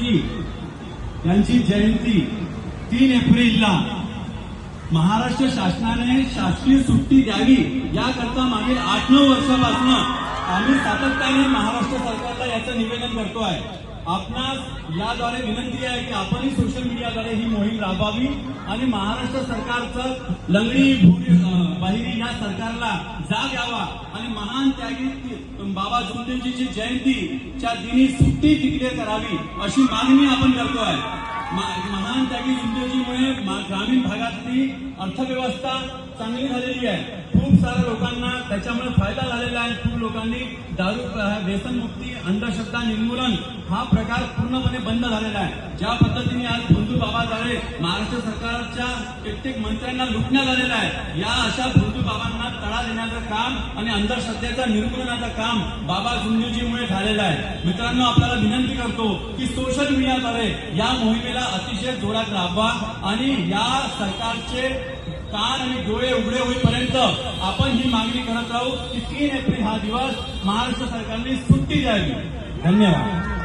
जोशी यांची जयंती 3 एप्रिलला महाराष्ट्र शासनाने शासकीय सुट्टी द्यावी याकरता मागील 8-9 वर्षापासून आम्ही सातत्याने महाराष्ट्र सरकारला याचं निवेदन करतोय। आपणास याद्वारे विनंती आहे की आपणही सोशल मीडियाद्वारे ही मोहीम राबवावी आणि महाराष्ट्र सरकारचं लंगडी बाहिरी या सरकारला जाग यावा आणि महान त्यागी बाबा जुमदेवजीची जयंतीच्या दिनी सुट्टी डिक्लेअर करावी अशी मागणी आपण करतोय। महान त्यागी जुमदेवजीमुळे ग्रामीण भागातली अर्थव्यवस्था चांगली झालेली आहे। खूप साऱ्या लोकांना त्याच्यामुळे फायदा झालेला आहे। खूप लोकांनी दारू व्यसनमुक्ती अंधश्रद्धा निर्मूलन हा प्रकार पूर्णपणे बंद झालेला आहे। ज्या पद्धतीने आज भोंदू बाबाद्वारे महाराष्ट्र सरकारच्या कित्येक मंत्र्यांना लुटण्यात आलेला आहे, या अशा भोंदू बाबांना तडा देण्याचं काम आणि अंधश्रद्धेचं निर्मूलनाचं काम बाबा जुमदेवजीमुळे झालेलं आहे। मित्रांनो, आपल्याला विनंती करतो की सोशल मीडियाद्वारे या मोहिमेला अतिशय जोरात राबवा आणि या सरकारचे कान आणि डोळे उघडे होईपर्यंत आपण ही मागणी करत राहू की 3 एप्रिल हा दिवस महाराष्ट्र सरकारने सुट्टी द्यावी। धन्यवाद।